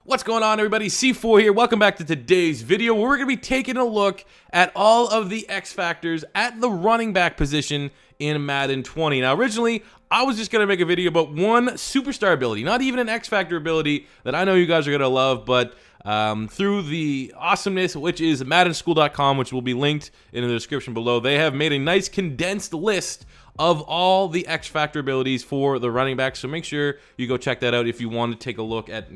What's going on, everybody? C4 here. Welcome back to today's video where we're going to be taking a look at all of the X factors at the running back position in Madden 20. Now, originally, I was just going to make a video about one superstar ability, not even an X factor ability that I know you guys are going to love, but through the awesomeness, which is maddenschool.com, which will be linked in the description below, they have made a nice condensed list of all the X factor abilities for the running back. So make sure you go check that out if you want to take a look at,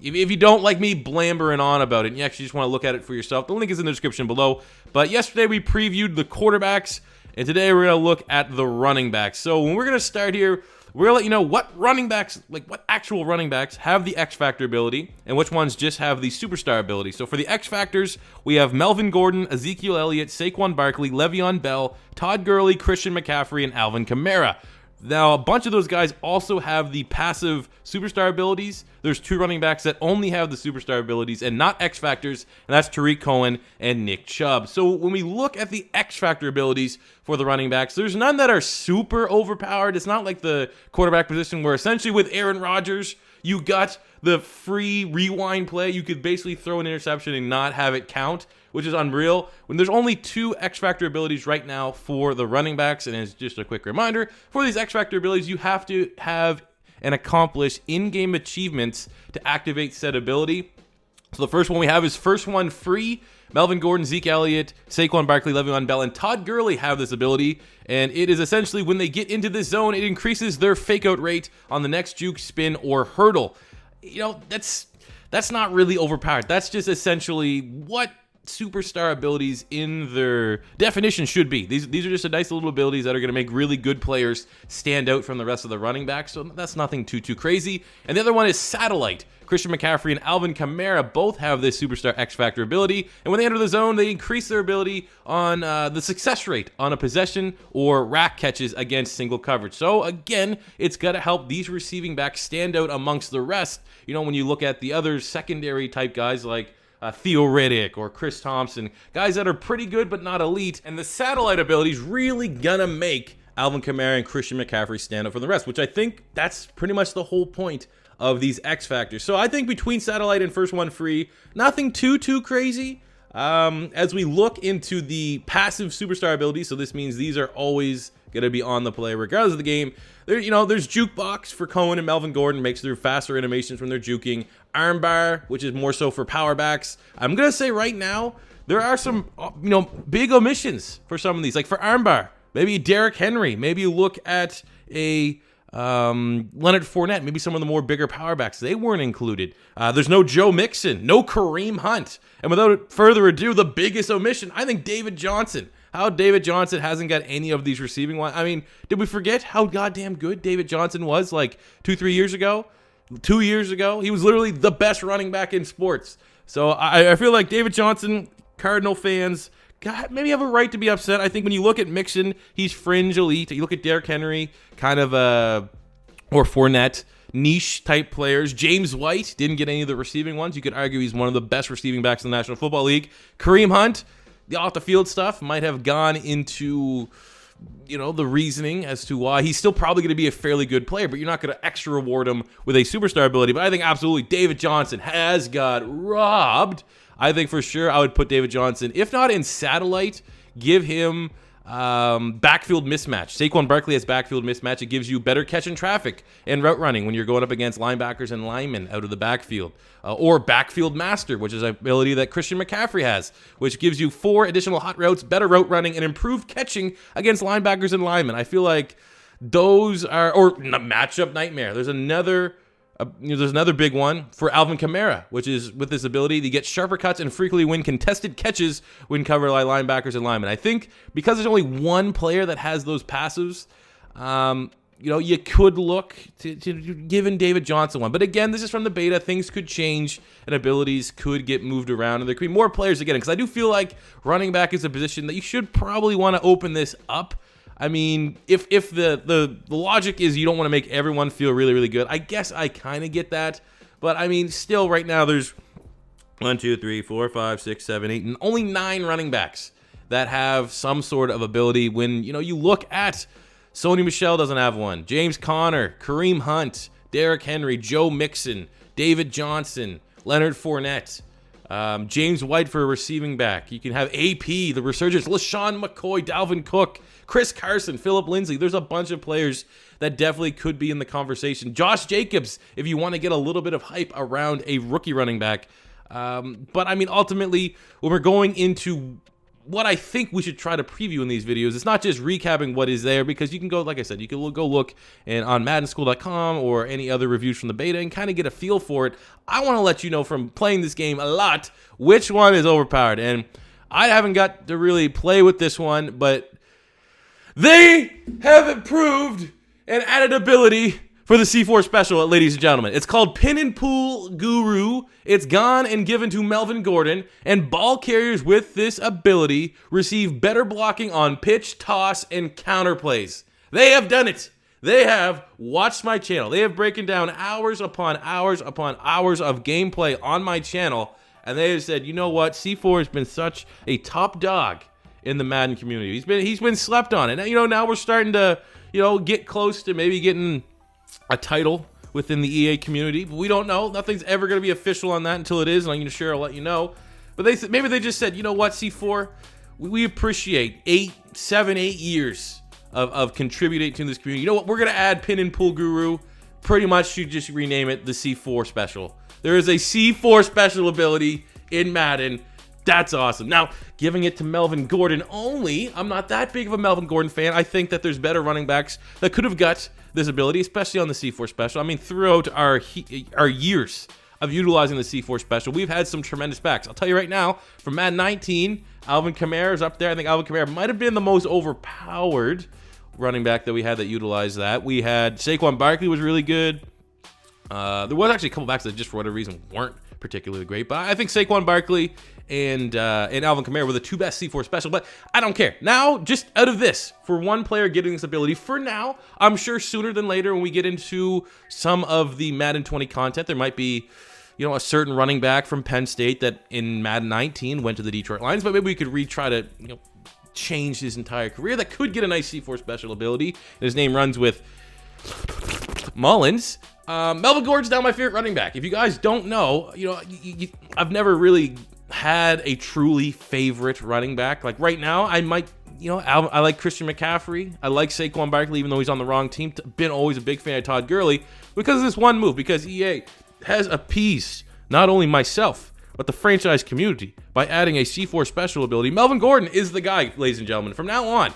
if you don't like me blambering on about it and you actually just want to look at it for yourself, the link is in the description below. But yesterday we previewed the quarterbacks, and today we're going to look at the running backs. So when we're going to start here, we're going to let you know what running backs, what actual running backs have the X Factor ability and which ones just have the Superstar ability. So for the X Factors, we have Melvin Gordon, Ezekiel Elliott, Saquon Barkley, Le'Veon Bell, Todd Gurley, Christian McCaffrey, and Alvin Kamara. Now, a bunch of those guys also have the passive superstar abilities. There's two running backs that only have the superstar abilities and not X Factors, and that's Tariq Cohen and Nick Chubb. So when we look at the X Factor abilities for the running backs, there's none that are super overpowered. It's not like the quarterback position where essentially with Aaron Rodgers, you got the free rewind play. You could basically throw an interception and not have it count, which is unreal. When there's only two X Factor abilities right now for the running backs, and as just a quick reminder, for these X Factor abilities, you have to have and accomplish in-game achievements to activate said ability. So the first one we have is first one free. Melvin Gordon, Zeke Elliott, Saquon Barkley, Le'Veon Bell, and Todd Gurley have this ability, and it is essentially when they get into this zone, it increases their fake-out rate on the next juke, spin, or hurdle. That's not really overpowered. That's just essentially what superstar abilities in their definition should be. These are just a nice little abilities that are going to make really good players stand out from the rest of the running backs, so that's nothing too crazy. And the other one is Satellite. Christian McCaffrey and Alvin Kamara both have this superstar X Factor ability, and when they enter the zone, they increase their ability on the success rate on a possession or rack catches against single coverage. So again, it's got to help these receiving backs stand out amongst the rest. When you look at the other secondary type guys like Theo Riddick or Chris Thompson, guys that are pretty good but not elite, and the Satellite ability is really gonna make Alvin Kamara and Christian McCaffrey stand out from the rest, which I think that's pretty much the whole point of these X Factors. So I think between Satellite and first one free, nothing too crazy. As we look into the passive superstar abilities, so this means these are always going to be on the play regardless of the game. There's Jukebox for Cohen and Melvin Gordon, makes their faster animations when they're juking. Armbar, which is more so for power backs. I'm going to say right now, there are some, big omissions for some of these. Like for Armbar, maybe Derrick Henry. Maybe you look at a Leonard Fournette, maybe some of the more bigger power backs, they weren't included. There's no Joe Mixon, no Kareem Hunt. And without further ado, the biggest omission, I think David Johnson. How David Johnson hasn't got any of these receiving ones. I mean, did we forget how goddamn good David Johnson was like 2-3 years ago? 2 years ago? He was literally the best running back in sports. So I feel like David Johnson, Cardinal fans, God, maybe have a right to be upset. I think when you look at Mixon, he's fringe elite. You look at Derrick Henry, kind of or Fournette, niche type players. James White didn't get any of the receiving ones. You could argue he's one of the best receiving backs in the National Football League. Kareem Hunt, the off the field stuff might have gone into the reasoning as to why he's still probably going to be a fairly good player, but you're not going to extra reward him with a superstar ability. But I think absolutely David Johnson has got robbed. I think for sure I would put David Johnson, if not in Satellite, give him backfield mismatch. Saquon Barkley has backfield mismatch. It gives you better catch in traffic and route running when you're going up against linebackers and linemen out of the backfield. Or backfield master, which is an ability that Christian McCaffrey has, which gives you 4 additional hot routes, better route running, and improved catching against linebackers and linemen. I feel like those are, or matchup nightmare. There's another big one for Alvin Kamara, which is with this ability to get sharper cuts and frequently win contested catches when covered by linebackers and linemen. I think because there's only one player that has those passives, you could look to giving David Johnson one. But again, this is from the beta. Things could change and abilities could get moved around, and there could be more players to get in. Because I do feel like running back is a position that you should probably want to open this up. I mean, if the logic is you don't want to make everyone feel really good, I guess I kind of get that. But I mean, still right now there's 1, 2, 3, 4, 5, 6, 7, 8, and only 9 running backs that have some sort of ability. When you look at Sony Michel doesn't have one, James Conner, Kareem Hunt, Derrick Henry, Joe Mixon, David Johnson, Leonard Fournette, James White for a receiving back. You can have AP, the resurgence, LaShawn McCoy, Dalvin Cook, Chris Carson, Phillip Lindsay. There's a bunch of players that definitely could be in the conversation. Josh Jacobs, if you want to get a little bit of hype around a rookie running back. But I mean, ultimately, when we're going into what I think we should try to preview in these videos, it's not just recapping what is there, because you can go, like I said, you can go look on maddenschool.com or any other reviews from the beta and kind of get a feel for it. I want to let you know from playing this game a lot which one is overpowered. And I haven't got to really play with this one, but they have improved and added ability for the C4 special, ladies and gentlemen. It's called Pin and Pull Guru. It's gone and given to Melvin Gordon, and ball carriers with this ability receive better blocking on pitch, toss, and counter plays. They have done it. They have watched my channel. They have broken down hours upon hours upon hours of gameplay on my channel, and they have said, you know what? C4 has been such a top dog in the Madden community. He's been slept on, and now we're starting to get close to maybe getting a title within the EA community, but we don't know. Nothing's ever going to be official on that until it is, and I'm sure I'll let you know. But maybe they just said, you know what, C4, we appreciate 7, 8 years of contributing to this community. You know what, we're going to add Pin and Pull Guru. Pretty much you just rename it the C4 special. There is a C4 special ability in Madden. That's awesome. Now, giving it to Melvin Gordon only, I'm not that big of a Melvin Gordon fan. I think that there's better running backs that could have got this ability, especially on the C4 special. I mean, throughout our years of utilizing the C4 special, we've had some tremendous backs. I'll tell you right now, from Madden 19, Alvin Kamara is up there. I think Alvin Kamara might have been the most overpowered running back that we had that utilized that. We had Saquon Barkley was really good. There was actually a couple backs that just for whatever reason weren't particularly great, but I think Saquon Barkley and Alvin Kamara were the two best C4 special, but I don't care. Now, just out of this, for one player getting this ability, for now, I'm sure sooner than later when we get into some of the Madden 20 content, there might be, a certain running back from Penn State that in Madden 19 went to the Detroit Lions, but maybe we could retry to, change his entire career. That could get a nice C4 special ability. His name runs with Mullins. Melvin Gordon's now my favorite running back. If you guys don't know, I've never really had a truly favorite running back. Like right now, I might, I like Christian McCaffrey. I like Saquon Barkley, even though he's on the wrong team. Been always a big fan of Todd Gurley because of this one move, because EA has appeased not only myself, but the franchise community by adding a C4 special ability. Melvin Gordon is the guy, ladies and gentlemen. From now on,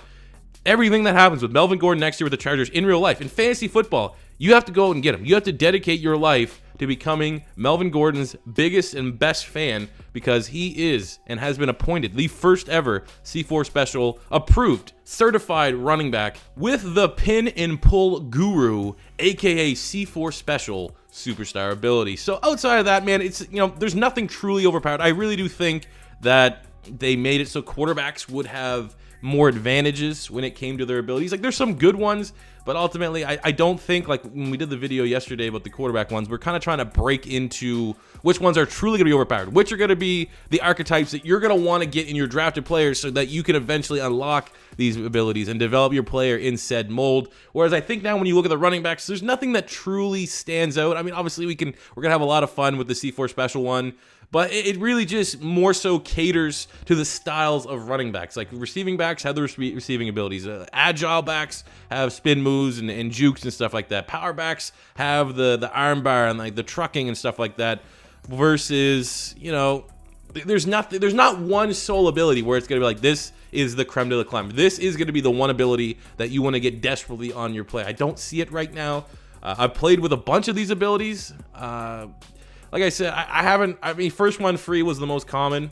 everything that happens with Melvin Gordon next year with the Chargers in real life, in fantasy football, you have to go and get him. You have to dedicate your life to becoming Melvin Gordon's biggest and best fan, because he is and has been appointed the first ever C4 special approved certified running back with the Pin and Pull Guru, aka C4 special superstar ability. So outside of that, man, it's there's nothing truly overpowered. I really do think that they made it so quarterbacks would have more advantages when it came to their abilities. Like, there's some good ones, but ultimately I don't think, like when we did the video yesterday about the quarterback ones, we're kind of trying to break into which ones are truly going to be overpowered, which are going to be the archetypes that you're going to want to get in your drafted players so that you can eventually unlock these abilities and develop your player in said mold. Whereas I think now when you look at the running backs, there's nothing that truly stands out. I mean, obviously we're going to have a lot of fun with the C4 special one, but it really just more so caters to the styles of running backs. Like receiving backs have the receiving abilities. Agile backs have spin moves and jukes and stuff like that. Power backs have the arm bar and like the trucking and stuff like that. Versus, there's not one sole ability where it's going to be like, this is the creme de la creme. This is going to be the one ability that you want to get desperately on your play. I don't see it right now. I've played with a bunch of these abilities. Like I said, I haven't. I mean, first one free was the most common.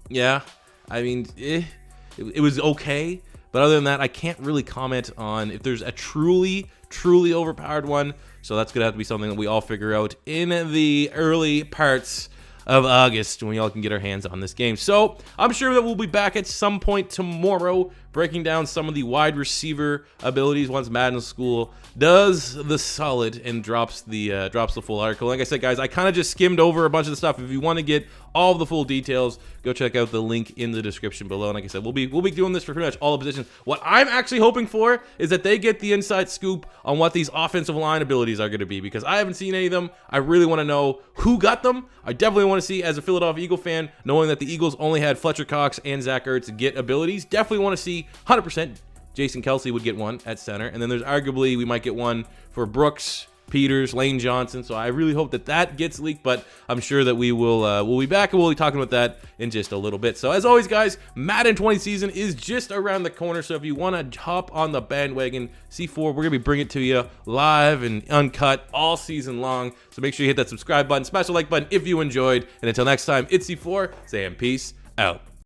Yeah, I mean, it was okay, but other than that, I can't really comment on if there's a truly overpowered one. So that's gonna have to be something that we all figure out in the early parts of August when we all can get our hands on this game. So I'm sure that we'll be back at some point tomorrow breaking down some of the wide receiver abilities once Madden School does the solid and drops the full article. Like I said, guys, I kind of just skimmed over a bunch of the stuff. If you want to get all of the full details, go check out the link in the description below. And like I said, we'll be doing this for pretty much all the positions. What I'm actually hoping for is that they get the inside scoop on what these offensive line abilities are going to be, because I haven't seen any of them. I really want to know who got them. I definitely want to see, as a Philadelphia Eagle fan, knowing that the Eagles only had Fletcher Cox and Zach Ertz get abilities, definitely want to see 100%. Jason Kelsey would get one at center, and then there's arguably we might get one for Brooks, Peters, Lane Johnson. So I really hope that gets leaked, but I'm sure that we'll be back and we'll be talking about that in just a little bit. So as always, guys, Madden 20 season is just around the corner. So if you want to hop on the bandwagon, C4, we're gonna be bringing it to you live and uncut all season long. So make sure you hit that subscribe button, smash the like button if you enjoyed, and until next time, it's C4 saying peace out.